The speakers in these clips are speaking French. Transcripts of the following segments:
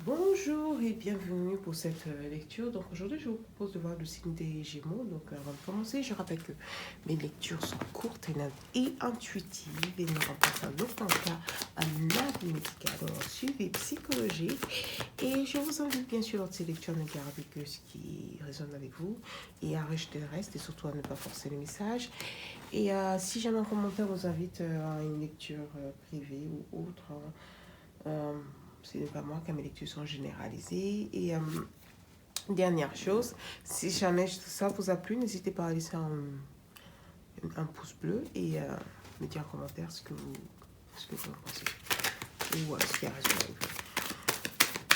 Bonjour et bienvenue pour cette lecture. Donc aujourd'hui, je vous propose de voir le signe des Gémeaux. Donc avant de commencer, je rappelle que mes lectures sont courtes et intuitives et ne remplacent en aucun cas un avis médical ou un suivi psychologique. Et je vous invite bien sûr lors de ces lectures à ne garder que ce qui résonne avec vous et à rejeter le reste et surtout à ne pas forcer le message. Et si jamais un commentaire vous invite à une lecture privée ou autre, ce n'est pas moi car mes lectures sont généralisées. Et dernière chose, si jamais ça vous a plu, n'hésitez pas à laisser un pouce bleu et me dire en commentaire ce que vous en pensez ou ce qui a résonné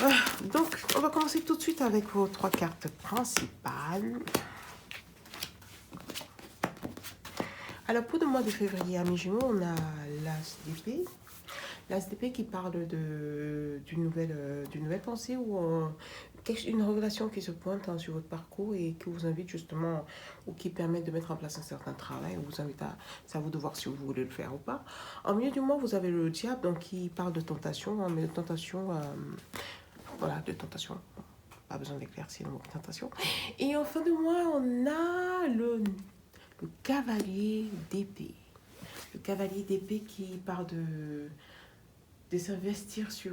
avec vous. Donc, on va commencer tout de suite avec vos 3 cartes principales. Alors, pour le mois de février à mi-Gémeaux, on a l'As d'épée. L'As d'épée qui parle d'une nouvelle pensée ou une révélation qui se pointe sur votre parcours et qui vous invite justement, ou qui permet de mettre en place un certain travail, ou vous invite c'est à vous de voir si vous voulez le faire ou pas. En milieu du mois, vous avez le diable, donc qui parle de tentation, mais de tentation, voilà, de tentation. Pas besoin d'éclaircir le mot tentation. Et en fin de mois, on a le cavalier d'épée. Le cavalier d'épée qui parle de s'investir sur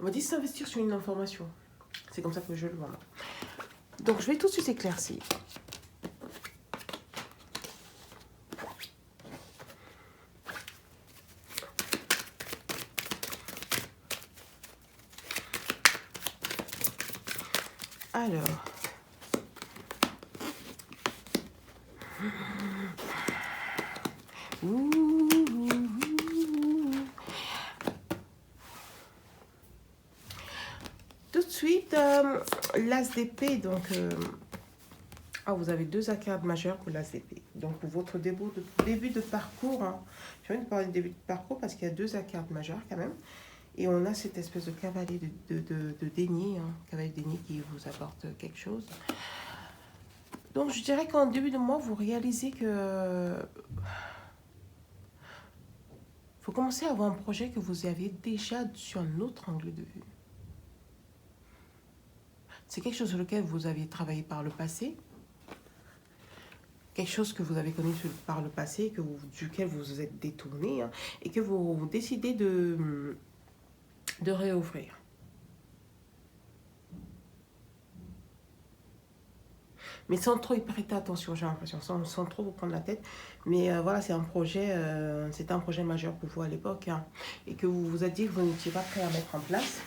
on va dire s'investir sur une information. C'est comme ça que je le vois. Donc, je vais tout de suite éclaircir. Alors. Tout de suite, l'As d'épée, donc... vous avez 2 arcades majeures pour l'As d'épée. Donc, pour votre début de parcours, je viens de parler de début de parcours parce qu'il y a 2 arcades majeures quand même. Et on a cette espèce de cavalier de denier, cavalier de denier qui vous apporte quelque chose. Donc, je dirais qu'en début de mois, vous réalisez que... faut commencer à avoir un projet que vous avez déjà sur un autre angle de vue. C'est quelque chose sur lequel vous aviez travaillé par le passé. Quelque chose que vous avez connu par le passé, duquel vous vous êtes détourné, et que vous décidez de réouvrir. Mais sans trop y prêter attention, j'ai l'impression, sans trop vous prendre la tête. Mais voilà, c'était un projet majeur pour vous à l'époque, et que vous vous êtes dit que vous n'étiez pas prêt à mettre en place.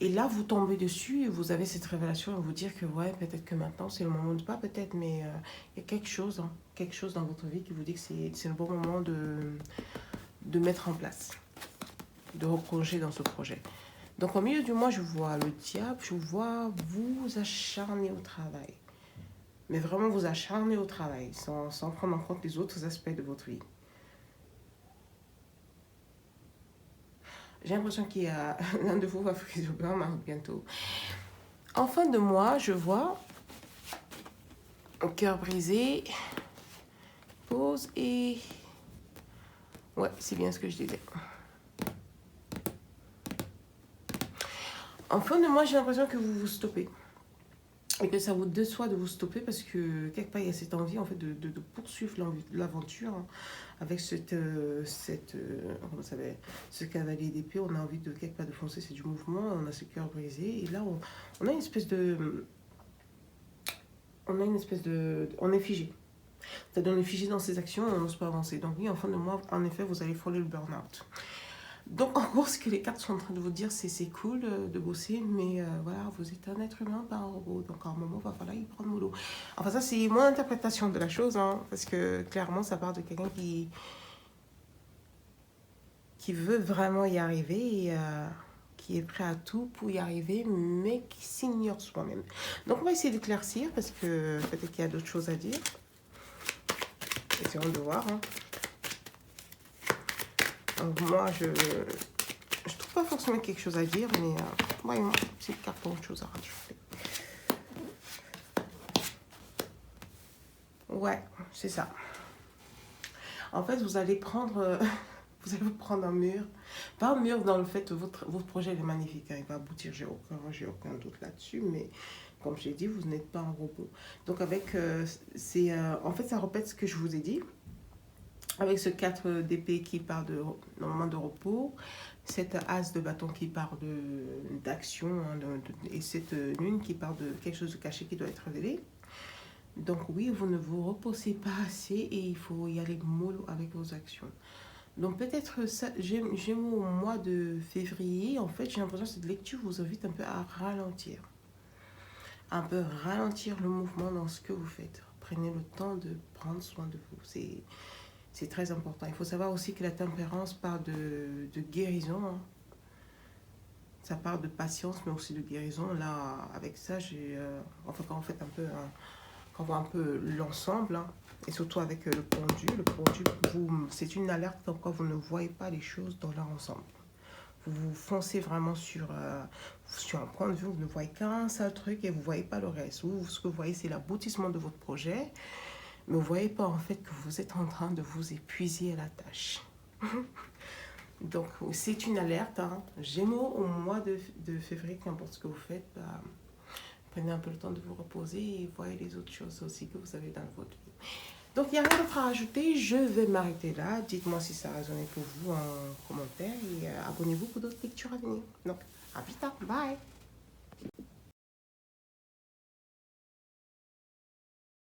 Et là, vous tombez dessus et vous avez cette révélation et vous dire que ouais, peut-être que maintenant, c'est le moment de pas, peut-être, mais il y a quelque chose dans votre vie qui vous dit que c'est le bon moment de mettre en place, de replonger dans ce projet. Donc, au milieu du mois, je vois le diable, je vois vous acharner au travail. Mais vraiment vous acharner au travail, sans prendre en compte les autres aspects de votre vie. J'ai l'impression qu'il y a l'un de vous va faire du burn-out bientôt. En fin de mois, je vois un cœur brisé, pause et... ouais, c'est bien ce que je disais. En fin de mois, j'ai l'impression que vous vous stoppez. Et que ça vous déçoit de vous stopper parce que quelque part, il y a cette envie en fait, de poursuivre l'aventure avec ce cavalier d'épée. On a envie de quelque part de foncer, c'est du mouvement, on a ce cœur brisé. Et là, on a une espèce de... on est figé. C'est-à-dire on est figé dans ses actions et on n'ose pas avancer. Donc oui, en fin de mois, en effet, vous allez frôler le burn-out. Donc, en gros, ce que les cartes sont en train de vous dire, c'est cool de bosser, mais voilà, vous êtes un être humain, pas un robot. Donc, à un moment, il va falloir y prendre mollo. Enfin, ça, c'est mon interprétation de la chose, parce que clairement, ça part de quelqu'un qui veut vraiment y arriver et qui est prêt à tout pour y arriver, mais qui s'ignore soi-même. Donc, on va essayer d'éclaircir, parce que peut-être qu'il y a d'autres choses à dire. Essayons de voir, Donc, moi, je trouve pas forcément quelque chose à dire, mais voyons, c'est une carte pour autre chose à rajouter. Ouais, c'est ça. En fait, vous allez vous prendre un mur Pas mûr dans le fait que votre projet est magnifique, hein, il va aboutir, j'ai aucun doute là-dessus, mais comme j'ai dit, vous n'êtes pas un robot. Donc avec, en fait, ça répète ce que je vous ai dit. Avec ce 4 d'épée qui part normalement de repos, cette as de bâton qui part d'action, hein, et cette lune qui part de quelque chose de caché qui doit être révélé. Donc oui, vous ne vous reposez pas assez et il faut y aller mollo avec vos actions. Donc peut-être Gémeaux au mois de février, en fait, j'ai l'impression que cette lecture vous invite un peu à ralentir. Un peu ralentir le mouvement dans ce que vous faites. Prenez le temps de prendre soin de vous. C'est très important. Il faut savoir aussi que la tempérance part de guérison. Hein. Ça part de patience, mais aussi de guérison. Là, avec ça, enfin, quand on fait un peu, quand on voit un peu l'ensemble, hein, et surtout avec le pendu, c'est une alerte comme quoi vous ne voyez pas les choses dans leur ensemble. Vous foncez vraiment sur un point de vue, vous ne voyez qu'un seul truc et vous ne voyez pas le reste. Ce que vous voyez, c'est l'aboutissement de votre projet, mais vous ne voyez pas en fait que vous êtes en train de vous épuiser à la tâche. Donc, c'est une alerte. Hein. Gémeaux, au mois de février, qu'importe ce que vous faites, bah, prenez un peu le temps de vous reposer et voyez les autres choses aussi que vous avez dans votre vie. Donc, il n'y a rien d'autre à rajouter. Je vais m'arrêter là. Dites-moi si ça a résonné pour vous en commentaire et abonnez-vous pour d'autres lectures à venir. Donc, à plus tard. Bye!